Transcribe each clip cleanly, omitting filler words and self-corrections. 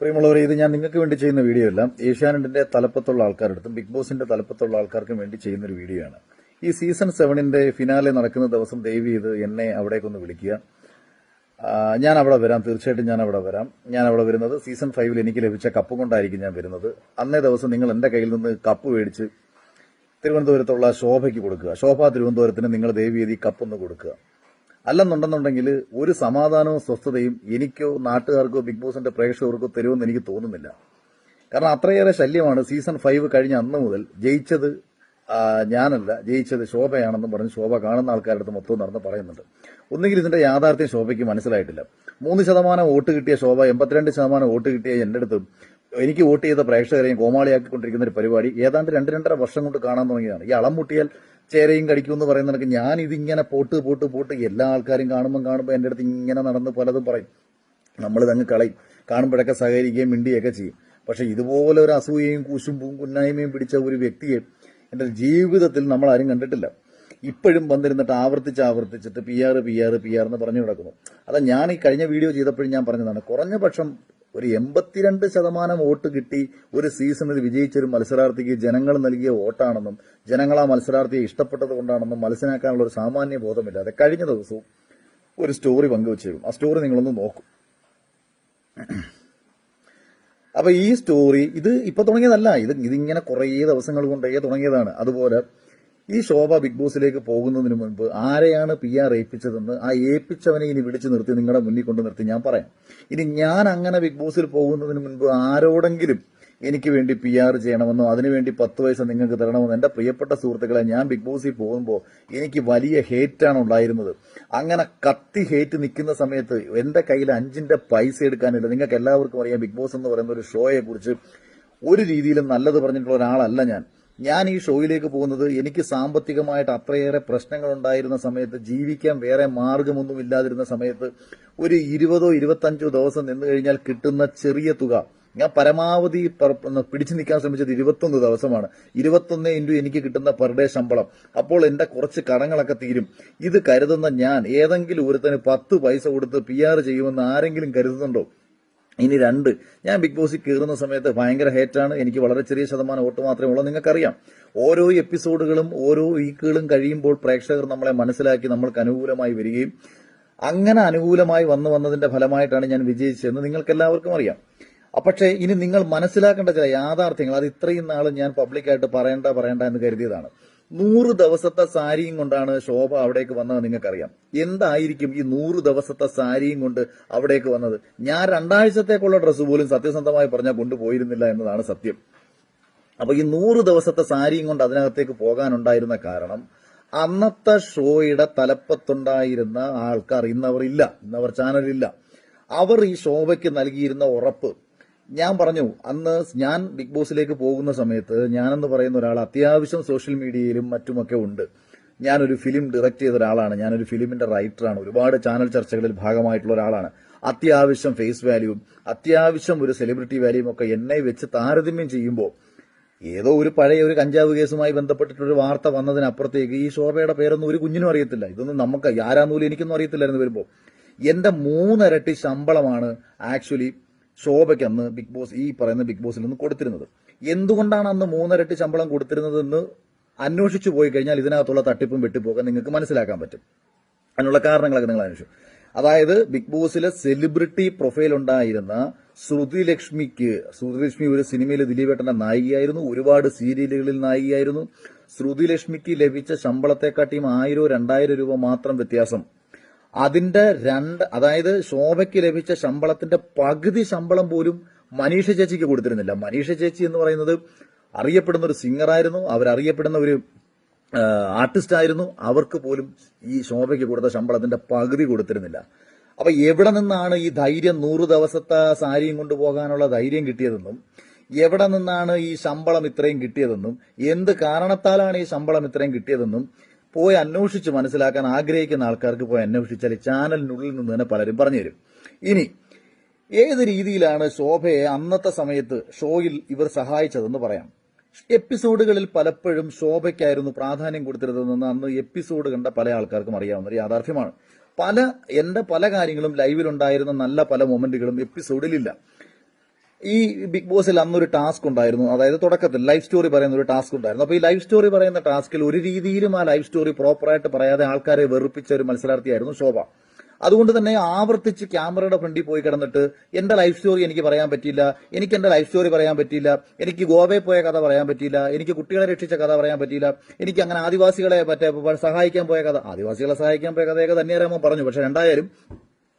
പ്രിയമുള്ളവരെ, ഇത് ഞാൻ നിങ്ങൾക്ക് വേണ്ടി ചെയ്യുന്ന വീഡിയോ അല്ല. ഏഷ്യാനെറ്റിന്റെ തലപ്പത്തുള്ള ആൾക്കാരെടുത്തും ബിഗ് ബോസിന്റെ തലപ്പത്തുള്ള ആൾക്കാർക്കും വേണ്ടി ചെയ്യുന്ന ഒരു വീഡിയോ ആണ്. ഈ സീസൺ 7ന്റെ ഫിനാലെ നടക്കുന്ന ദിവസം ദയവ് ചെയ്ത് എന്നെ അവിടേക്കൊന്ന് വിളിക്കുക. ഞാൻ അവിടെ വരാം, തീർച്ചയായിട്ടും ഞാൻ അവിടെ വരാം. ഞാൻ അവിടെ വരുന്നത് സീസൺ 5 എനിക്ക് ലഭിച്ച കപ്പ് കൊണ്ടായിരിക്കും ഞാൻ വരുന്നത്. അന്നേ ദിവസം നിങ്ങൾ എന്റെ കയ്യിൽ നിന്ന് കപ്പ് മേടിച്ച് തിരുവനന്തപുരത്തുള്ള ശോഭയ്ക്ക് കൊടുക്കുക. ശോഭ തിരുവനന്തപുരത്തിന് നിങ്ങൾ ദയവ് ചെയ്ത് ഈ കപ്പൊന്ന് കൊടുക്കുക. അല്ലെന്നുണ്ടെന്നുണ്ടെങ്കിൽ ഒരു സമാധാനവും സ്വസ്ഥതയും എനിക്കോ നാട്ടുകാർക്കോ ബിഗ് ബോസിന്റെ പ്രേക്ഷകർക്കോ തരുമെന്ന് എനിക്ക് തോന്നുന്നില്ല. കാരണം അത്രയേറെ ശല്യമാണ്. സീസൺ 5 കഴിഞ്ഞ അന്ന് മുതൽ ജയിച്ചത് ഞാനല്ല, ജയിച്ചത് ശോഭയാണെന്നും പറഞ്ഞ് ശോഭ കാണുന്ന ആൾക്കാരുടെ അടുത്ത് മൊത്തം നടന്ന് പറയുന്നുണ്ട്. ഒന്നുകിൽ ഇതിന്റെ യാഥാർത്ഥ്യം ശോഭയ്ക്ക് മനസ്സിലായിട്ടില്ല. 3% വോട്ട് കിട്ടിയ ശോഭ 82% വോട്ട് കിട്ടിയ എന്റെ അടുത്ത് എനിക്ക് വോട്ട് ചെയ്ത പ്രേക്ഷകരെയും കോമാളിയാക്കിക്കൊണ്ടിരിക്കുന്ന ഒരു പരിപാടി ഏതാണ്ട് 2-2.5 വർഷം കൊണ്ട് കാണാൻ തുടങ്ങിയതാണ്. ഈ അളം മുട്ടിയാൽ ചേരയും കടിക്കുമെന്ന് പറയുന്നതൊക്കെ ഞാൻ ഇതിങ്ങനെ പോട്ട് എല്ലാ ആൾക്കാരും കാണുമ്പോൾ എൻ്റെ അടുത്ത് ഇങ്ങനെ നടന്ന് പലതും പറയും. നമ്മളിതങ്ങ് കളയും. കാണുമ്പോഴൊക്കെ സഹകരിക്കുകയും മിണ്ടിയൊക്കെ ചെയ്യും. പക്ഷെ ഇതുപോലെ ഒരു അസൂയയും കുശുമ്പും കുന്നായ്മയും പിടിച്ച ഒരു വ്യക്തിയെ എൻ്റെ ജീവിതത്തിൽ നമ്മൾ ആരും കണ്ടിട്ടില്ല. ഇപ്പോഴും വന്നിരുന്നിട്ട് ആവർത്തിച്ചിട്ട് പി ആർ എന്ന് പറഞ്ഞു കിടക്കുന്നു. അതാ ഞാൻ ഈ കഴിഞ്ഞ വീഡിയോ ചെയ്തപ്പോഴും ഞാൻ പറഞ്ഞതാണ്, കുറഞ്ഞ പക്ഷം ഒരു 82% വോട്ട് കിട്ടി ഒരു സീസണിൽ വിജയിച്ച ഒരു മത്സരാർത്ഥിക്ക് ജനങ്ങൾ നൽകിയ വോട്ടാണെന്നും ജനങ്ങൾ ആ മത്സരാർത്ഥിയെ ഇഷ്ടപ്പെട്ടത് കൊണ്ടാണെന്നും മനസ്സിലാക്കാനുള്ള ഒരു സാമാന്യ ബോധമില്ലാതെ കഴിഞ്ഞ ദിവസവും ഒരു സ്റ്റോറി പങ്കുവച്ചേക്കും. ആ സ്റ്റോറി നിങ്ങളൊന്ന് നോക്കും. അപ്പൊ ഈ സ്റ്റോറി ഇത് ഇപ്പൊ തുടങ്ങിയതല്ല, ഇതിങ്ങനെ കുറേ ദിവസങ്ങൾ കൊണ്ടേ തുടങ്ങിയതാണ്. അതുപോലെ ഈ ശോഭ ബിഗ് ബോസിലേക്ക് പോകുന്നതിന് മുൻപ് ആരെയാണ് പി ആർ ഏൽപ്പിച്ചതെന്ന് ആ ഏൽപ്പിച്ചവനെ ഇനി വിളിച്ചു നിർത്തി നിങ്ങളുടെ മുന്നിൽ കൊണ്ട് നിർത്തി ഞാൻ പറയാം. ഇനി ഞാൻ അങ്ങനെ ബിഗ് ബോസിൽ പോകുന്നതിന് മുൻപ് ആരോടെങ്കിലും എനിക്ക് വേണ്ടി പി ആർ ചെയ്യണമെന്നോ അതിനുവേണ്ടി 10 പൈസ നിങ്ങൾക്ക് തരണമെന്നോ എന്റെ പ്രിയപ്പെട്ട സുഹൃത്തുക്കളെ, ഞാൻ ബിഗ് ബോസിൽ പോകുമ്പോൾ എനിക്ക് വലിയ ഹേറ്റാണ് ഉണ്ടായിരുന്നത്. അങ്ങനെ കത്തി ഹേറ്റ് നിൽക്കുന്ന സമയത്ത് എന്റെ കയ്യിൽ 5 പൈസ എടുക്കാനില്ല. നിങ്ങൾക്ക് എല്ലാവർക്കും അറിയാം, ബിഗ് ബോസ് എന്ന് പറയുന്ന ഒരു ഷോയെ കുറിച്ച് ഒരു രീതിയിലും നല്ലത് പറഞ്ഞിട്ടുള്ള ഒരാളല്ല ഞാൻ ഈ ഷോയിലേക്ക് പോകുന്നത് എനിക്ക് സാമ്പത്തികമായിട്ട് അത്രയേറെ പ്രശ്നങ്ങൾ ഉണ്ടായിരുന്ന സമയത്ത്, ജീവിക്കാൻ വേറെ മാർഗമൊന്നും ഇല്ലാതിരുന്ന സമയത്ത് ഒരു 20-25 ദിവസം നിന്ന് കഴിഞ്ഞാൽ കിട്ടുന്ന ചെറിയ തുക, ഞാൻ പരമാവധി പിടിച്ചു നിൽക്കാൻ ശ്രമിച്ചത് 21 ദിവസമാണ്. 21 ഇൻറ്റു എനിക്ക് കിട്ടുന്ന പെർ ഡേ ശമ്പളം. അപ്പോൾ എന്റെ കുറച്ച് കടങ്ങളൊക്കെ തീരും. ഇത് കരുതുന്ന ഞാൻ ഏതെങ്കിലും ഒരുത്തന് 10 പൈസ കൊടുത്ത് പി ആർ ചെയ്യുമെന്ന് ആരെങ്കിലും കരുതുന്നുണ്ടോ? ഇനി 2, ഞാൻ ബിഗ് ബോസിൽ കയറുന്ന സമയത്ത് ഭയങ്കര ഹേറ്റാണ്. എനിക്ക് വളരെ ചെറിയ ശതമാനം വോട്ട് മാത്രമേ ഉള്ളൂ. നിങ്ങൾക്കറിയാം, ഓരോ എപ്പിസോഡുകളും ഓരോ വീക്കുകളും കഴിയുമ്പോൾ പ്രേക്ഷകർ നമ്മളെ മനസ്സിലാക്കി നമ്മൾക്ക് അനുകൂലമായി വരികയും അങ്ങനെ അനുകൂലമായി വന്നതിന്റെ ഫലമായിട്ടാണ് ഞാൻ വിജയിച്ചതെന്ന് നിങ്ങൾക്ക് എല്ലാവർക്കും അറിയാം. പക്ഷേ ഇനി നിങ്ങൾ മനസ്സിലാക്കേണ്ട ചില യാഥാർത്ഥ്യങ്ങൾ, അത് ഇത്രയും നാൾ ഞാൻ പബ്ലിക്കായിട്ട് പറയണ്ട എന്ന് കരുതിയതാണ്. 100 ദിവസത്തെ സാരിയും കൊണ്ടാണ് ശോഭ അവിടേക്ക് വന്നത്. നിങ്ങൾക്കറിയാം എന്തായിരിക്കും ഈ 100 ദിവസത്തെ സാരിയും കൊണ്ട് അവിടേക്ക് വന്നത്. ഞാൻ 2 ആഴ്ചത്തേക്കുള്ള ഡ്രസ്സ് പോലും സത്യസന്ധമായി പറഞ്ഞാൽ കൊണ്ടുപോയിരുന്നില്ല എന്നതാണ് സത്യം. അപ്പൊ ഈ 100 ദിവസത്തെ സാരിയും കൊണ്ട് അതിനകത്തേക്ക് പോകാനുണ്ടായിരുന്ന കാരണം, അന്നത്തെ ഷോയുടെ തലപ്പത്തുണ്ടായിരുന്ന ആൾക്കാർ ഇന്നവർ ചാനലില്ല. അവർ ഈ ശോഭയ്ക്ക് നൽകിയിരുന്ന ഉറപ്പ് ഞാൻ പറഞ്ഞു. അന്ന് ഞാൻ ബിഗ് ബോസിലേക്ക് പോകുന്ന സമയത്ത് ഞാനെന്ന് പറയുന്ന ഒരാൾ അത്യാവശ്യം സോഷ്യൽ മീഡിയയിലും മറ്റുമൊക്കെ ഉണ്ട്. ഞാനൊരു ഫിലിം ഡയറക്ട് ചെയ്ത ഒരാളാണ്. ഞാനൊരു ഫിലിമിന്റെ റൈറ്ററാണ്. ഒരുപാട് ചാനൽ ചർച്ചകളിൽ ഭാഗമായിട്ടുള്ള ഒരാളാണ്. അത്യാവശ്യം ഫേസ് വാല്യൂവും അത്യാവശ്യം ഒരു സെലിബ്രിറ്റി വാല്യൂവും ഒക്കെ എന്നെ വെച്ച് താരതമ്യം ചെയ്യുമ്പോൾ ഏതോ ഒരു പഴയ ഒരു കഞ്ചാവ് കേസുമായി ബന്ധപ്പെട്ടിട്ടൊരു വാർത്ത വന്നതിനപ്പുറത്തേക്ക് ഈ ശോഭയുടെ പേരൊന്നും ഒരു കുഞ്ഞിനും അറിയത്തില്ല. ഇതൊന്നും നമുക്ക് ആരാന്നൂലും എനിക്കൊന്നും അറിയത്തില്ലായിരുന്നു. വരുമ്പോൾ എന്റെ 3 ഇരട്ടി ശമ്പളമാണ് ആക്ച്വലി ശോഭയ്ക്ക് അന്ന് ഈ പറയുന്ന ബിഗ് ബോസിൽ നിന്ന് കൊടുത്തിരുന്നത്. എന്തുകൊണ്ടാണ് അന്ന് 3 ഇരട്ടി ശമ്പളം കൊടുത്തിരുന്നതെന്ന് അന്വേഷിച്ചു പോയി കഴിഞ്ഞാൽ ഇതിനകത്തുള്ള തട്ടിപ്പും വെട്ടിപ്പോക്കെ നിങ്ങൾക്ക് മനസ്സിലാക്കാൻ പറ്റും. അതിനുള്ള കാരണങ്ങളൊക്കെ നിങ്ങൾ അന്വേഷിച്ചു. അതായത് ബിഗ് ബോസിലെ സെലിബ്രിറ്റി പ്രൊഫൈൽ ഉണ്ടായിരുന്ന ശ്രുതി ലക്ഷ്മി ഒരു സിനിമയിൽ ദിലീപേട്ടന്റെ നായികയായിരുന്നു. ഒരുപാട് സീരിയലുകളിൽ നായികയായിരുന്നു. ശ്രുതി ലക്ഷ്മിക്ക് ലഭിച്ച ശമ്പളത്തെക്കാട്ടിയും 1000-2000 രൂപ മാത്രം വ്യത്യാസം. അതിന്റെ അതായത് ശോഭയ്ക്ക് ലഭിച്ച ശമ്പളത്തിന്റെ പകുതി ശമ്പളം പോലും മനീഷ ചേച്ചിക്ക് കൊടുത്തിരുന്നില്ല. മനീഷ ചേച്ചി എന്ന് പറയുന്നത് അറിയപ്പെടുന്ന ഒരു സിംഗറായിരുന്നു. അവരറിയപ്പെടുന്ന ഒരു ആർട്ടിസ്റ്റ് ആയിരുന്നു. അവർക്ക് പോലും ഈ ശോഭയ്ക്ക് കൊടുത്ത ശമ്പളത്തിന്റെ പകുതി കൊടുത്തിരുന്നില്ല. അപ്പൊ എവിടെ നിന്നാണ് ഈ ധൈര്യം 100 ദിവസത്തെ സാരിയും കൊണ്ടുപോകാനുള്ള ധൈര്യം കിട്ടിയതെന്നും, എവിടെ നിന്നാണ് ഈ ശമ്പളം ഇത്രയും കിട്ടിയതെന്നും, എന്ത് കാരണത്താലാണ് ഈ ശമ്പളം ഇത്രയും കിട്ടിയതെന്നും പോയി അന്വേഷിച്ച് മനസ്സിലാക്കാൻ ആഗ്രഹിക്കുന്ന ആൾക്കാർക്ക് പോയി അന്വേഷിച്ചാൽ ചാനലിനുള്ളിൽ നിന്ന് തന്നെ പലരും പറഞ്ഞുതരും. ഇനി ഏത് രീതിയിലാണ് ശോഭയെ അന്നത്തെ സമയത്ത് ഷോയിൽ ഇവർ സഹായിച്ചതെന്ന് പറയാം. എപ്പിസോഡുകളിൽ പലപ്പോഴും ശോഭയ്ക്കായിരുന്നു പ്രാധാന്യം കൊടുത്തിരുന്നതെന്ന് അന്ന് എപ്പിസോഡ് കണ്ട പല ആൾക്കാർക്കും അറിയാവുന്ന ഒരു യാഥാർത്ഥ്യമാണ്. എന്റെ പല കാര്യങ്ങളും ലൈവിലുണ്ടായിരുന്ന നല്ല പല മൊമെന്റുകളും എപ്പിസോഡിലില്ല. ഈ ബിഗ് ബോസിൽ അന്നൊരു ടാസ്ക് ഉണ്ടായിരുന്നു. അതായത് തുടക്കത്തിൽ ലൈഫ് സ്റ്റോറി പറയുന്ന ഒരു ടാസ്ക് ഉണ്ടായിരുന്നു. അപ്പൊ ഈ ലൈഫ് സ്റ്റോറി പറയുന്ന ടാസ്കിൽ ഒരു രീതിയിലും ആ ലൈഫ് സ്റ്റോറി പ്രോപ്പറായിട്ട് പറയാതെ ആൾക്കാരെ വെറുപ്പിച്ച ഒരു മത്സരാർത്ഥിയായിരുന്നു ശോഭ. അതുകൊണ്ട് തന്നെ ആവർത്തിച്ച് ക്യാമറയുടെ ഫ്രണ്ടിൽ പോയി കിടന്നിട്ട് എന്റെ ലൈഫ് സ്റ്റോറി എനിക്ക് പറയാൻ പറ്റിയില്ല, എനിക്ക് എന്റെ ലൈഫ് സ്റ്റോറി പറയാൻ പറ്റിയില്ല, എനിക്ക് ഗോവയിൽ പോയ കഥ പറയാൻ പറ്റിയില്ല, എനിക്ക് കുട്ടികളെ രക്ഷിച്ച കഥ പറയാൻ പറ്റിയില്ല, എനിക്ക് അങ്ങനെ ആദിവാസികളെ സഹായിക്കാൻ പോയ കഥ, ആദിവാസികളെ സഹായിക്കാൻ പോയ കഥയൊക്കെ തന്നെയാരാമോ പറഞ്ഞു. പക്ഷെ എന്തായാലും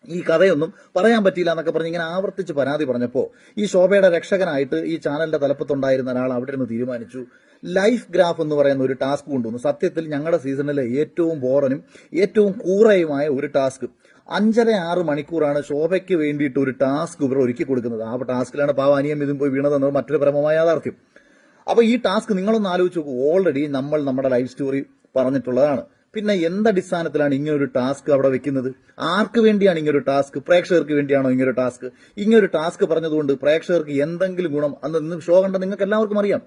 ഈ കഥയൊന്നും പറയാൻ പറ്റിയില്ല എന്നൊക്കെ പറഞ്ഞ് ഇങ്ങനെ ആവർത്തിച്ച് പരാതി പറഞ്ഞപ്പോൾ ഈ ശോഭയുടെ രക്ഷകനായിട്ട് ഈ ചാനലിന്റെ തലപ്പത്തുണ്ടായിരുന്ന ഒരാൾ അവിടെ നിന്ന് തീരുമാനിച്ചു ലൈഫ് ഗ്രാഫ് എന്ന് പറയുന്ന ഒരു ടാസ്ക് കൊണ്ടുവന്നു. സത്യത്തിൽ ഞങ്ങളുടെ സീസണിലെ ഏറ്റവും ബോറനും ഏറ്റവും കൂറയുമായ ഒരു ടാസ്ക്. 5.5-6 മണിക്കൂറാണ് ശോഭയ്ക്ക് വേണ്ടിയിട്ട് ഒരു ടാസ്ക് ഇവർ ഒരുക്കി കൊടുക്കുന്നത്. ആ ടാസ്കിലാണ് പാവാനിയം ഇതും പോയി വീണതെന്നത് മറ്റൊരു പരമമായ യാഥാർത്ഥ്യം. അപ്പൊ ഈ ടാസ്ക് നിങ്ങളൊന്ന് ആലോചിച്ച് നോക്കൂ. ഓൾറെഡി നമ്മൾ നമ്മുടെ ലൈഫ് സ്റ്റോറി പറഞ്ഞിട്ടുള്ളതാണ്. പിന്നെ എന്തടിസ്ഥാനത്തിലാണ് ഇങ്ങനൊരു ടാസ്ക് അവിടെ വെക്കുന്നത്? ആർക്ക് വേണ്ടിയാണ് ഇങ്ങനൊരു ടാസ്ക്? പ്രേക്ഷകർക്ക് വേണ്ടിയാണോ ഇങ്ങനൊരു ടാസ്ക്? ഇങ്ങനൊരു ടാസ്ക് പറഞ്ഞതുകൊണ്ട് പ്രേക്ഷകർക്ക് എന്തെങ്കിലും ഗുണം അന്ന് ഷോ കണ്ട നിങ്ങൾക്ക് എല്ലാവർക്കും അറിയാം.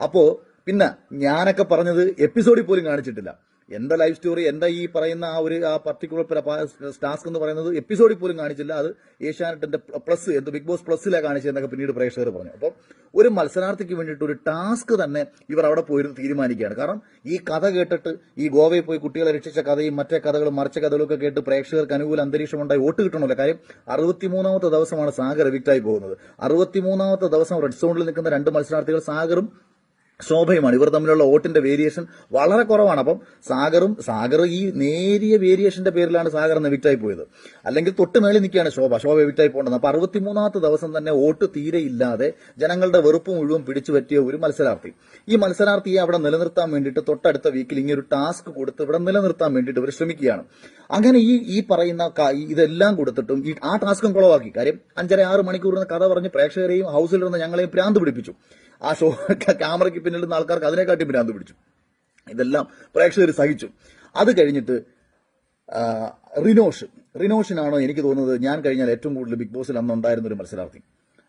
അപ്പോ പിന്നെ ഞാനൊക്കെ പറഞ്ഞത് എപ്പിസോഡിൽ പോലും കാണിച്ചിട്ടില്ല. എന്റെ ലൈഫ് സ്റ്റോറി, എന്റെ ഈ പറയുന്ന ആ പർട്ടിക്കുലർ ടാസ്ക് എന്ന് പറയുന്നത് എപ്പിസോഡിൽ പോലും കാണിച്ചില്ല. അത് ഏഷ്യാനെറ്റിന്റെ പ്ലസ് ബിഗ് ബോസ് പ്ലസ്സിലാണ് കാണിച്ചതെന്നൊക്കെ പിന്നീട് പ്രേക്ഷകർ പറഞ്ഞു. അപ്പോൾ ഒരു മത്സരാർത്ഥിക്ക് വേണ്ടിയിട്ട് ഒരു ടാസ്ക് തന്നെ ഇവർ അവിടെ പോയിരുന്നു തീരുമാനിക്കുകയാണ്. കാരണം ഈ കഥ കേട്ടിട്ട് ഈ ഗോവയിൽ പോയി കുട്ടികളെ രക്ഷിച്ച കഥയും മറ്റേ കഥകളും മറിച്ച കഥകളൊക്കെ കേട്ട് പ്രേക്ഷകർക്ക് അനുകൂല അന്തരീക്ഷം ഉണ്ടായി വോട്ട് കിട്ടണമല്ലോ. കാര്യം 63ാമത്തെ ദിവസമാണ് സാഗർ എവിക്റ്റായി പോകുന്നത്. 63ാമത്തെ ദിവസം റെഡ് സോണിൽ നിൽക്കുന്ന 2 മത്സരാർത്ഥികൾ സാഗറും ശോഭയുമാണ്. ഇവർ തമ്മിലുള്ള വോട്ടിന്റെ വേരിയേഷൻ വളരെ കുറവാണ്. അപ്പം സാഗർ ഈ നേരിയ വേരിയേഷന്റെ പേരിലാണ് സാഗർ എവിക്റ്റായി പോയത്. അല്ലെങ്കിൽ തൊട്ട് മേളിൽ നിൽക്കുകയാണ് ശോഭ എവിക്റ്റായി പോകേണ്ടത്. അപ്പൊ 63ാമത്തെ ദിവസം തന്നെ വോട്ട് തീരെ ഇല്ലാതെ ജനങ്ങളുടെ വെറുപ്പ് മുഴുവൻ പിടിച്ചു പറ്റിയ ഒരു മത്സരാർത്ഥി. ഈ മത്സരാർത്ഥിയെ അവിടെ നിലനിർത്താൻ വേണ്ടിയിട്ട് തൊട്ടടുത്ത വീക്കിൽ ഇങ്ങനെ ഒരു ടാസ്ക് കൊടുത്ത് ഇവിടെ നിലനിർത്താൻ വേണ്ടിയിട്ട് ഇവർ ശ്രമിക്കുകയാണ്. അങ്ങനെ ഈ പറയുന്ന ഇതെല്ലാം കൊടുത്തിട്ടും ആ ടാസ്കും കുളവാക്കി. കാര്യം 5.5-6 മണിക്കൂർ കഥ പറഞ്ഞ് പ്രേക്ഷകരെയും ഹൗസിലിരുന്ന ഞങ്ങളെയും ഭ്രാന്ത് പിടിപ്പിച്ചു. ആ ഷോ ക്യാമറയ്ക്ക് പിന്നിലുന്ന ആൾക്കാർക്ക് അതിനെക്കാട്ടി ഭ്രാന്ത് പിടിച്ചു. ഇതെല്ലാം പ്രേക്ഷകർ സഹിച്ചു. അത് കഴിഞ്ഞിട്ട് റിനോഷിനാണോ എനിക്ക് തോന്നുന്നത് ഞാൻ കഴിഞ്ഞാൽ ഏറ്റവും കൂടുതൽ ബിഗ് ബോസിൽ അന്ന് ഉണ്ടായിരുന്ന ഒരു മത്സരാർത്ഥി.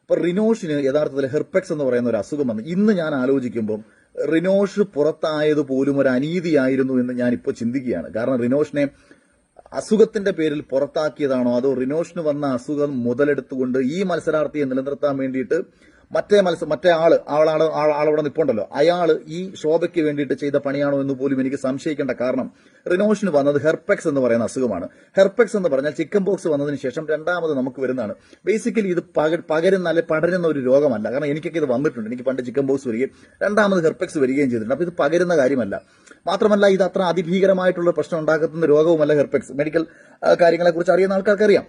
അപ്പൊ റിനോഷിന് യഥാർത്ഥത്തിൽ ഹെർപെക്സ് എന്ന് പറയുന്ന ഒരു അസുഖം വന്നു. ഇന്ന് ഞാൻ ആലോചിക്കുമ്പോൾ റിനോഷ് പുറത്തായത് പോലും ഒരു അനീതിയായിരുന്നു എന്ന് ഞാൻ ഇപ്പോൾ ചിന്തിക്കുകയാണ്. കാരണം റിനോഷിനെ അസുഖത്തിന്റെ പേരിൽ പുറത്താക്കിയതാണോ അതോ റിനോഷിന് വന്ന അസുഖം മുതലെടുത്തുകൊണ്ട് ഈ മത്സരാർത്ഥിയെ നിലനിർത്താൻ വേണ്ടിയിട്ട് മറ്റേ ആളവിടെ നിൽപ്പുണ്ടല്ലോ, അയാള് ഈ ശോഭയ്ക്ക് വേണ്ടിയിട്ട് ചെയ്ത പണിയാണോ എന്ന് പോലും എനിക്ക് സംശയിക്കേണ്ട. കാരണം റിനോഷിന് വന്നത് ഹെർപെക്സ് എന്ന് പറയുന്ന അസുഖമാണ്. ഹെർപെക്സ് എന്ന് പറഞ്ഞാൽ ചിക്കൻ ബോക്സ് വന്നതിന് ശേഷം രണ്ടാമത് നമുക്ക് വരുന്നതാണ്. ബേസിക്കലി ഇത് പടരുന്ന ഒരു രോഗമല്ല. കാരണം എനിക്കൊക്കെ ഇത് വന്നിട്ടുണ്ട്. എനിക്ക് പണ്ട് ചിക്കൻ ബോക്സ് വരികയും രണ്ടാമത് ഹെർപെക്സ് വരികയും ചെയ്തിട്ടുണ്ട്. അപ്പൊ ഇത് പകരുന്ന കാര്യമല്ല. മാത്രമല്ല ഇത് അത്ര അതിഭീകരമായിട്ടുള്ള പ്രശ്നം ഉണ്ടാക്കുന്ന രോഗവുമല്ല ഹെർപെക്സ്. മെഡിക്കൽ കാര്യങ്ങളെ കുറിച്ച് അറിയുന്ന ആൾക്കാർക്ക് അറിയാം.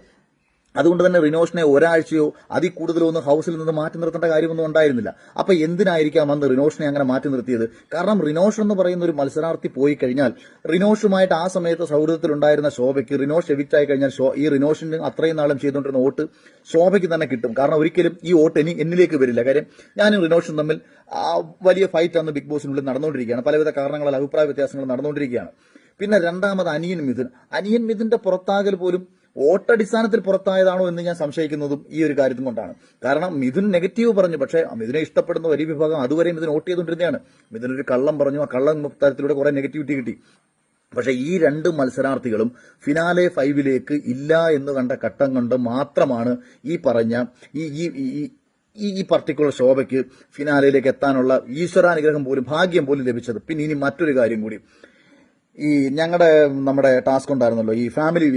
അതുകൊണ്ട് തന്നെ റിനോഷിനെ ഒരാഴ്ചയോ അതിൽ കൂടുതലോ ഒന്നും ഹൗസിൽ നിന്ന് മാറ്റി നിർത്തേണ്ട കാര്യമൊന്നും ഉണ്ടായിരുന്നില്ല. അപ്പൊ എന്തിനായിരിക്കാം അന്ന് റിനോഷിനെ അങ്ങനെ മാറ്റി നിർത്തിയത്? കാരണം റിനോഷ് എന്ന് പറയുന്ന ഒരു മത്സരാർത്ഥി പോയി കഴിഞ്ഞാൽ റിനോഷുമായിട്ട് ആ സമയത്ത് സൗഹൃദത്തിലുണ്ടായിരുന്ന ശോഭയ്ക്ക് റിനോഷ് എവിക്റ്റ് ആയി കഴിഞ്ഞാൽ ഈ റിനോഷിന് അത്രയും നാളും ചെയ്തുകൊണ്ടിരുന്ന വോട്ട് ശോഭയ്ക്ക് തന്നെ കിട്ടും. കാരണം ഒരിക്കലും ഈ വോട്ട് എന്നിലേക്ക് വരില്ല. കാര്യം ഞാനും റിനോഷും തമ്മിൽ വലിയ ഫൈറ്റ് അന്ന് ബിഗ് ബോസിനുള്ളിൽ നടന്നുകൊണ്ടിരിക്കുകയാണ്. പലവിധ കാരണങ്ങളാൽ അഭിപ്രായ വ്യത്യാസങ്ങൾ നടന്നുകൊണ്ടിരിക്കുകയാണ്. പിന്നെ രണ്ടാമത് അനിയൻ മിഥുന്റെ പുറത്താകൽ പോലും വോട്ടടിസ്ഥാനത്തിൽ പുറത്തായതാണോ എന്ന് ഞാൻ സംശയിക്കുന്നതും ഈ ഒരു കാര്യത്തിൽ കൊണ്ടാണ്. കാരണം മിഥുൻ നെഗറ്റീവ് പറഞ്ഞു, പക്ഷേ മിഥുനെ ഇഷ്ടപ്പെടുന്ന വലിയ വിഭാഗം അതുവരെയും മിഥുൻ വോട്ട് ചെയ്തുകൊണ്ടിരുന്നതാണ്. മിഥുനൊരു കള്ളം പറഞ്ഞു, ആ കള്ളം തരത്തിലൂടെ കുറെ നെഗറ്റിവിറ്റി കിട്ടി. പക്ഷെ ഈ 2 മത്സരാർത്ഥികളും ഫിനാലെ 5ലേക്ക് ഇല്ല എന്ന് കണ്ട ഘട്ടം കൊണ്ട് മാത്രമാണ് ഈ പറഞ്ഞ ഈ പർട്ടിക്കുലർ ശോഭയ്ക്ക് ഫിനാലയിലേക്ക് എത്താനുള്ള ഈശ്വരാനുഗ്രഹം പോലും ഭാഗ്യം പോലും ലഭിച്ചത്. പിന്നെ ഇനി മറ്റൊരു കാര്യം കൂടി, നമ്മുടെ ടാസ്ക് ഉണ്ടായിരുന്നല്ലോ, ഈ ഫാമിലി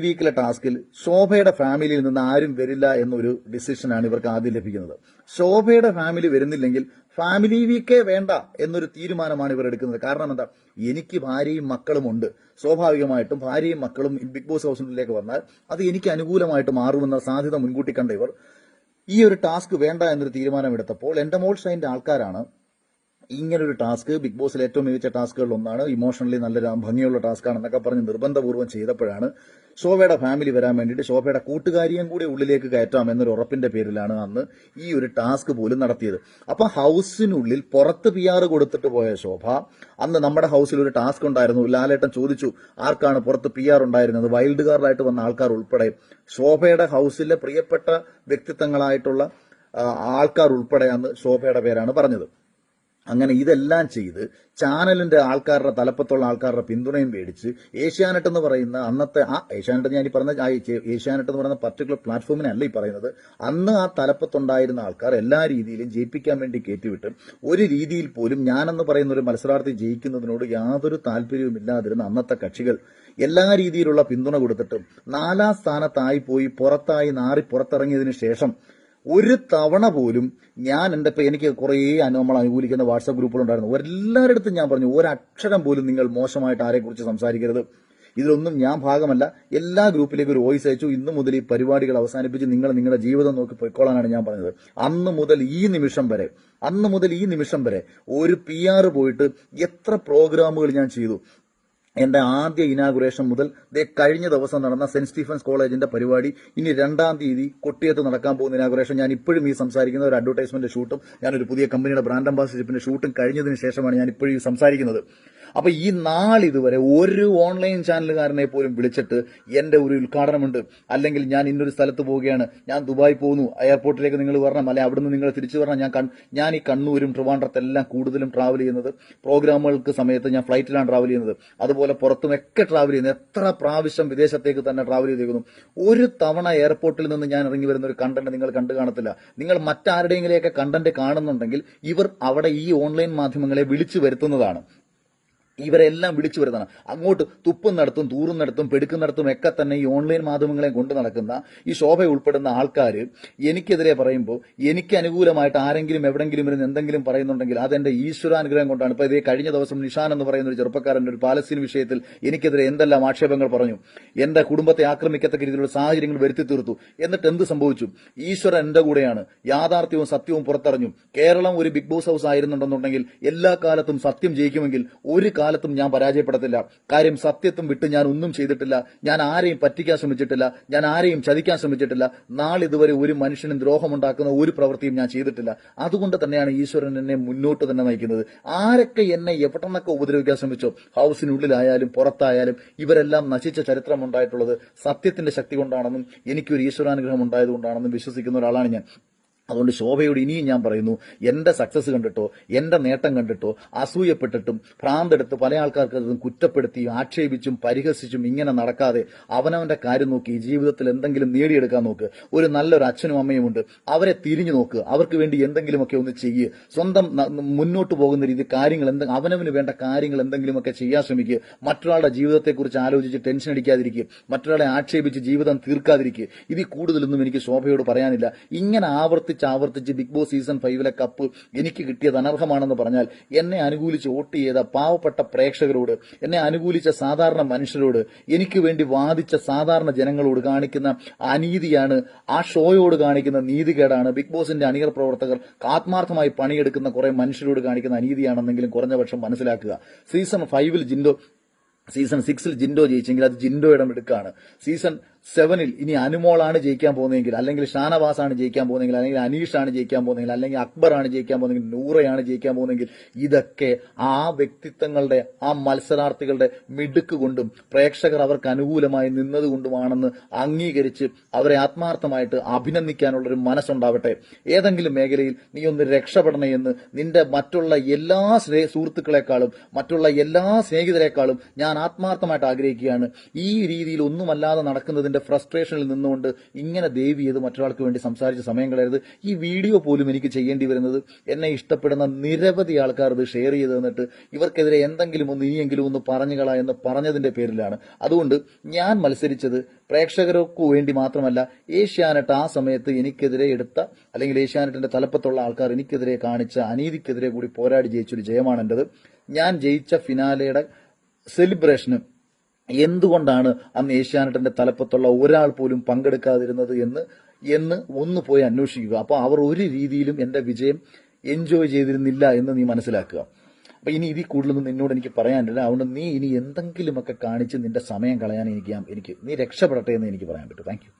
വീക്കിലെ ടാസ്കിൽ ശോഭയുടെ ഫാമിലിയിൽ നിന്ന് ആരും വരില്ല എന്നൊരു ഡിസിഷനാണ് ഇവർക്ക് ആദ്യം ലഭിക്കുന്നത്. ശോഭയുടെ ഫാമിലി വരുന്നില്ലെങ്കിൽ ഫാമിലി വീക്കേ വേണ്ട എന്നൊരു തീരുമാനമാണ് ഇവർ എടുക്കുന്നത്. കാരണം എന്താ, എനിക്ക് ഭാര്യയും മക്കളും ഉണ്ട്. സ്വാഭാവികമായിട്ടും ഭാര്യയും മക്കളും ബിഗ് ബോസ് ഹൗസിലേക്ക് വന്നാൽ അത് എനിക്ക് അനുകൂലമായിട്ട് മാറുമെന്ന സാധ്യത മുൻകൂട്ടി കണ്ട ഇവർ ഈ ഒരു ടാസ്ക് വേണ്ട എന്നൊരു തീരുമാനമെടുത്തപ്പോൾ എൻഡമോൾ ഷൈൻ്റെ ആൾക്കാരാണ് ഇങ്ങനൊരു ടാസ്ക് ബിഗ് ബോസിൽ ഏറ്റവും മികച്ച ടാസ്കുകളിൽ ഒന്നാണ്, ഇമോഷണലി നല്ല ഭംഗിയുള്ള ടാസ്കാണെന്നൊക്കെ പറഞ്ഞ് നിർബന്ധപൂർവ്വം ചെയ്തപ്പോഴാണ് ശോഭയുടെ ഫാമിലി വരാൻ വേണ്ടിയിട്ട് ശോഭയുടെ കൂട്ടുകാരിയും കൂടി ഉള്ളിലേക്ക് കയറ്റാം എന്നൊരു ഉറപ്പിന്റെ പേരിലാണ് അന്ന് ഈ ഒരു ടാസ്ക് പോലും നടത്തിയത്. അപ്പൊ ഹൗസിനുള്ളിൽ പുറത്ത് PR കൊടുത്തിട്ട് പോയ ശോഭ അന്ന് നമ്മുടെ ഹൗസിൽ ഒരു ടാസ്ക് ഉണ്ടായിരുന്നു. ലാലേട്ടൻ ചോദിച്ചു ആർക്കാണ് പുറത്ത് PR ഉണ്ടായിരുന്നത്. വൈൽഡ് കാർഡായിട്ട് വന്ന ആൾക്കാർ ഉൾപ്പെടെ ശോഭയുടെ ഹൗസിലെ പ്രിയപ്പെട്ട വ്യക്തിത്വങ്ങളായിട്ടുള്ള ആൾക്കാർ ഉൾപ്പെടെ അന്ന് ശോഭയുടെ പേരാണ് പറഞ്ഞത്. അങ്ങനെ ഇതെല്ലാം ചെയ്ത് ചാനലിന്റെ ആൾക്കാരുടെ തലപ്പത്തുള്ള ആൾക്കാരുടെ പിന്തുണയും മേടിച്ച് ഏഷ്യാനെറ്റ് എന്ന് പറയുന്ന അന്നത്തെ ഏഷ്യാനെറ്റ് ഞാൻ ഈ പറഞ്ഞ ഏഷ്യാനെറ്റ് എന്ന് പറയുന്ന പർട്ടിക്കുലർ പ്ലാറ്റ്ഫോമിനല്ല ഈ പറയുന്നത്, അന്ന് ആ തലപ്പത്തുണ്ടായിരുന്ന ആൾക്കാർ എല്ലാ രീതിയിലും ജയിപ്പിക്കാൻ വേണ്ടി കയറ്റിവിട്ട് ഒരു രീതിയിൽ പോലും ഞാനെന്ന് പറയുന്ന ഒരു മത്സരാർത്ഥി ജയിക്കുന്നതിനോട് യാതൊരു താല്പര്യവുമില്ലാതിരുന്ന അന്നത്തെ കക്ഷികൾ എല്ലാ രീതിയിലുള്ള പിന്തുണ കൊടുത്തിട്ടും 4ാം സ്ഥാനത്തായി പോയി പുറത്തായി നാറി പുറത്തിറങ്ങിയതിനു ശേഷം ഒരു തവണ പോലും ഞാൻ എനിക്ക് കുറേ നമ്മൾ അനുകൂലിക്കുന്ന വാട്സാപ്പ് ഗ്രൂപ്പുകളുണ്ടായിരുന്നു. എല്ലാവരുടെ അടുത്തും ഞാൻ പറഞ്ഞു, ഒരക്ഷരം പോലും നിങ്ങൾ മോശമായിട്ട് ആരെക്കുറിച്ച് സംസാരിക്കരുത്, ഇതിലൊന്നും ഞാൻ ഭാഗമല്ല. എല്ലാ ഗ്രൂപ്പിലേക്കും ഒരു വോയിസ് അയച്ചു. ഇന്നു മുതൽ ഈ പരിപാടികൾ അവസാനിപ്പിച്ച് നിങ്ങൾ നിങ്ങളുടെ ജീവിതം നോക്കി പൊയ്ക്കോളാനാണ് ഞാൻ പറഞ്ഞത്. അന്ന് മുതൽ ഈ നിമിഷം വരെ ഒരു PR പോയിട്ട് എത്ര പ്രോഗ്രാമുകൾ ഞാൻ ചെയ്തു. എന്റെ ആദ്യ ഇനാഗുറേഷൻ മുതൽ കഴിഞ്ഞ ദിവസം നടന്ന സെന്റ് സ്റ്റീഫൻസ് കോളേജിന്റെ പരിപാടി, ഇനി 2-ാം തീയതി കൊട്ടിയത്ത് നടക്കാൻ പോകുന്ന ഇനാഗുറേഷൻ, ഞാൻ ഇപ്പോഴും ഈ സംസാരിക്കുന്ന ഒരു അഡ്വർടൈസ്മെന്റ് ഷൂട്ടും ഞാനൊരു പുതിയ കമ്പനിയുടെ ബ്രാൻഡ് അംബാസിഡർഷിപ്പിന്റെ ഷൂട്ടും കഴിഞ്ഞതിന് ശേഷമാണ് ഞാൻ ഇപ്പോഴും ഈ സംസാരിക്കുന്നത്. അപ്പൊ ഈ നാളിതുവരെ ഒരു ഓൺലൈൻ ചാനലുകാരനെ പോലും വിളിച്ചിട്ട് എന്റെ ഒരു ഉദ്ഘാടനമുണ്ട്, അല്ലെങ്കിൽ ഞാൻ ഇന്നൊരു സ്ഥലത്ത് പോവുകയാണ്, ഞാൻ ദുബായ് പോകുന്നു, എയർപോർട്ടിലേക്ക് നിങ്ങൾ വരണം, അല്ലെ അവിടുന്ന് നിങ്ങൾ തിരിച്ചു വരണം, ഞാൻ ഈ കണ്ണൂരും ട്രിവാൻഡ്രത്തെല്ലാം കൂടുതലും ട്രാവൽ ചെയ്യുന്നത് പ്രോഗ്രാമുകൾക്ക് സമയത്ത് ഞാൻ ഫ്ലൈറ്റിലാണ് ട്രാവൽ ചെയ്യുന്നത്. അതുപോലെ പുറത്തുമൊക്കെ ട്രാവൽ ചെയ്യുന്നത്, എത്ര പ്രാവശ്യം വിദേശത്തേക്ക് തന്നെ ട്രാവൽ ചെയ്തിരിക്കുന്നു. ഒരു തവണ എയർപോർട്ടിൽ നിന്ന് ഞാൻ ഇറങ്ങി വരുന്ന ഒരു കണ്ടന്റ് നിങ്ങൾ കണ്ടു കാണത്തില്ല. നിങ്ങൾ മറ്റാരുടെയെങ്കിലെയൊക്കെ കണ്ടന്റ് കാണുന്നുണ്ടെങ്കിൽ ഇവർ അവിടെ ഈ ഓൺലൈൻ മാധ്യമങ്ങളെ വിളിച്ചു വരുത്തുന്നതാണ്. ഇവരെല്ലാം വിളിച്ചു വരുന്നതാണ്. അങ്ങോട്ട് തുപ്പുന്നിടത്തും തൂറുന്നിടത്തും പെടുക്കുന്നിടത്തും ഒക്കെ തന്നെ ഈ ഓൺലൈൻ മാധ്യമങ്ങളെ കൊണ്ട് നടക്കുന്ന ഈ ശോഭ ഉൾപ്പെടുന്ന ആൾക്കാർ എനിക്കെതിരെ പറയുമ്പോൾ, എനിക്ക് അനുകൂലമായിട്ട് ആരെങ്കിലും എവിടെങ്കിലും ഇരുന്ന് എന്തെങ്കിലും പറയുന്നുണ്ടെങ്കിൽ അതെന്റെ ഈശ്വരാനുഗ്രഹം കൊണ്ടാണ്. ഇപ്പൊ ഇതേ കഴിഞ്ഞ ദിവസം നിഷാൻ എന്ന് പറയുന്ന ഒരു ചെറുപ്പക്കാരൻ ഒരു പാലസ്തീൻ വിഷയത്തിൽ എനിക്കെതിരെ എന്തെല്ലാം ആക്ഷേപങ്ങൾ പറഞ്ഞു, എന്റെ കുടുംബത്തെ ആക്രമിക്കത്തക്ക രീതിയിലുള്ള സാഹചര്യങ്ങൾ വരുത്തി തീർത്തു. എന്നിട്ട് എന്ത് സംഭവിച്ചു? ഈശ്വരൻ എന്റെ കൂടെയാണ്. യാഥാർത്ഥ്യവും സത്യവും പുറത്തറിഞ്ഞു. കേരളം ഒരു ബിഗ് ബോസ് ഹൗസ് ആയിരുന്നുണ്ടെന്നുണ്ടെങ്കിൽ എല്ലാ കാലത്തും സത്യം ജയിക്കുമെങ്കിൽ ഒരു കാലത്തും ഞാൻ പരാജയപ്പെടത്തില്ല. കാര്യം സത്യത്തും വിട്ട് ഞാൻ ഒന്നും ചെയ്തിട്ടില്ല. ഞാൻ ആരെയും പറ്റിക്കാൻ ശ്രമിച്ചിട്ടില്ല, ഞാൻ ആരെയും ചതിക്കാൻ ശ്രമിച്ചിട്ടില്ല. നാളിതുവരെ ഒരു മനുഷ്യനും ദ്രോഹമുണ്ടാക്കുന്ന ഒരു പ്രവൃത്തിയും ഞാൻ ചെയ്തിട്ടില്ല. അതുകൊണ്ട് തന്നെയാണ് ഈശ്വരൻ എന്നെ മുന്നോട്ട് തന്നെ നയിക്കുന്നത്. ആരൊക്കെ എന്നെ എവിടെന്നൊക്കെ ഉപദ്രവിക്കാൻ ശ്രമിച്ചോ, ഹൗസിനുള്ളിലായാലും പുറത്തായാലും, ഇവരെല്ലാം നശിച്ച ചരിത്രം ഉണ്ടായിട്ടുള്ളത് സത്യത്തിന്റെ ശക്തി കൊണ്ടാണെന്നും എനിക്കൊരു ഈശ്വരാനുഗ്രഹം ഉണ്ടായതുകൊണ്ടാണെന്നും വിശ്വസിക്കുന്ന ഒരാളാണ് ഞാൻ. അതുകൊണ്ട് ശോഭയോട് ഇനിയും ഞാൻ പറയുന്നു, എന്റെ സക്സസ് കണ്ടിട്ടോ എന്റെ നേട്ടം കണ്ടിട്ടോ അസൂയപ്പെട്ടിട്ടും ഭ്രാന്തെടുത്ത് പല ആൾക്കാർക്ക് കുറ്റപ്പെടുത്തിയും ആക്ഷേപിച്ചും പരിഹസിച്ചും ഇങ്ങനെ നടക്കാതെ അവനവന്റെ കാര്യം നോക്കി ജീവിതത്തിൽ എന്തെങ്കിലും നേടിയെടുക്കാൻ നോക്ക്. ഒരു നല്ലൊരു അച്ഛനും അമ്മയും ഉണ്ട്, അവരെ തിരിഞ്ഞു നോക്ക്, അവർക്ക് വേണ്ടി എന്തെങ്കിലുമൊക്കെ ഒന്ന് ചെയ്യുക. സ്വന്തം മുന്നോട്ട് പോകുന്ന രീതി കാര്യങ്ങൾ അവനവന് വേണ്ട കാര്യങ്ങൾ എന്തെങ്കിലുമൊക്കെ ചെയ്യാൻ ശ്രമിക്കുക. മറ്റൊരാളുടെ ജീവിതത്തെക്കുറിച്ച് ആലോചിച്ച് ടെൻഷൻ അടിക്കാതിരിക്കുക, മറ്റൊരാളെ ആക്ഷേപിച്ച് ജീവിതം തീർക്കാതിരിക്കുക. ഇതിൽ കൂടുതലൊന്നും എനിക്ക് ശോഭയോട് പറയാനില്ല. ഇങ്ങനെ ആവർത്തിച്ച് ബിഗ് ബോസ് സീസൺ 5 കപ്പ് എനിക്ക് കിട്ടിയത് അനർഹമാണെന്ന് പറഞ്ഞാൽ എന്നെ അനുകൂലിച്ച് വോട്ട് ചെയ്ത പാവപ്പെട്ട പ്രേക്ഷകരോട്, എന്നെ അനുകൂലിച്ച സാധാരണ മനുഷ്യരോട്, എനിക്ക് വേണ്ടി വാദിച്ച സാധാരണ ജനങ്ങളോട് കാണിക്കുന്ന അനീതിയാണ്, ആ ഷോയോട് കാണിക്കുന്ന നീതികേടാണ്. ബിഗ് ബോസിന്റെ അണിയർ പ്രവർത്തകർ ആത്മാർത്ഥമായി പണിയെടുക്കുന്ന കുറെ മനുഷ്യരോട് കാണിക്കുന്ന അനീതിയാണെന്നെങ്കിലും കുറഞ്ഞ പക്ഷം മനസ്സിലാക്കുക. സീസൺ 5 സീസൺ 6 ജിൻഡോ ജയിച്ചെങ്കിൽ അത് ജിൻഡോയുടെ മിടുക്കാണ്. സീസൺ 7 ഇനി അനുമോളാണ് ജയിക്കാൻ പോകുന്നതെങ്കിൽ, അല്ലെങ്കിൽ ഷാനവാസ് ആണ് ജയിക്കാൻ പോകുന്നതെങ്കിൽ, അല്ലെങ്കിൽ അനീഷാണ് ജയിക്കാൻ പോകുന്നതെങ്കിൽ, അല്ലെങ്കിൽ അക്ബറാണ് ജയിക്കാൻ പോകുന്നതെങ്കിൽ, നൂറയാണ് ജയിക്കാൻ പോകുന്നതെങ്കിൽ, ഇതൊക്കെ ആ വ്യക്തിത്വങ്ങളുടെ ആ മത്സരാർത്ഥികളുടെ മിടുക്ക് കൊണ്ടും പ്രേക്ഷകർ അവർക്ക് അനുകൂലമായി നിന്നതുകൊണ്ടുമാണെന്ന് അംഗീകരിച്ച് അവരെ ആത്മാർത്ഥമായിട്ട് അഭിനന്ദിക്കാനുള്ളൊരു മനസ്സുണ്ടാവട്ടെ. ഏതെങ്കിലും മേഖലയിൽ നീ ഒന്ന് രക്ഷപ്പെടണേ എന്ന് നിന്റെ മറ്റുള്ള എല്ലാ സുഹൃത്തുക്കളെക്കാളും മറ്റുള്ള എല്ലാ സ്നേഹിതരെക്കാളും ഞാൻ ആത്മാർത്ഥമായിട്ട് ആഗ്രഹിക്കുകയാണ്. ഈ രീതിയിൽ ഒന്നുമല്ലാതെ നടക്കുന്നതിന്റെ ഫ്രസ്ട്രേഷനിൽ നിന്നുകൊണ്ട് ഇങ്ങനെ ദയവ് ചെയ്ത് മറ്റൊരാൾക്ക് വേണ്ടി സംസാരിച്ച് സമയം കളയരുത്. ഈ വീഡിയോ പോലും എനിക്ക് ചെയ്യേണ്ടി വരുന്നത് എന്നെ ഇഷ്ടപ്പെടുന്ന നിരവധി ആൾക്കാർ ഇത് ഷെയർ ചെയ്ത് തന്നിട്ട് ഇവർക്കെതിരെ എന്തെങ്കിലും ഒന്ന് ഇനിയെങ്കിലും ഒന്ന് പറഞ്ഞുകളാ എന്ന് പറഞ്ഞതിന്റെ പേരിലാണ്. അതുകൊണ്ട് ഞാൻ മത്സരിച്ചത് പ്രേക്ഷകർക്ക് വേണ്ടി മാത്രമല്ല, ഏഷ്യാനെറ്റ് ആ സമയത്ത് എനിക്കെതിരെ എടുത്ത, അല്ലെങ്കിൽ ഏഷ്യാനെറ്റിന്റെ തലപ്പത്തുള്ള ആൾക്കാർ എനിക്കെതിരെ കാണിച്ച അനീതിക്കെതിരെ കൂടി പോരാടി ജയിച്ചൊരു ജയമാണ് എന്റേത്. ഞാൻ ജയിച്ച ഫിനാലയുടെ സെലിബ്രേഷന് എന്തുകൊണ്ടാണ് അന്ന് ഏഷ്യാനെറ്റിന്റെ തലപ്പത്തുള്ള ഒരാൾ പോലും പങ്കെടുക്കാതിരുന്നത് എന്ന് ഒന്ന് പോയി അന്വേഷിക്കുക. അപ്പൊ അവർ ഒരു രീതിയിലും എന്റെ വിജയം എൻജോയ് ചെയ്തിരുന്നില്ല എന്ന് നീ മനസ്സിലാക്കുക. അപ്പൊ ഇനി ഇതിൽ കൂടുതലൊന്നും നിന്നോട് എനിക്ക് പറയാനില്ല. അതുകൊണ്ട് നീ ഇനി എന്തെങ്കിലുമൊക്കെ കാണിച്ച് നിന്റെ സമയം കളയാൻ എനിക്ക് നീ രക്ഷപ്പെടട്ടെ എന്ന് എനിക്ക് പറയാൻ പറ്റും. Thank you.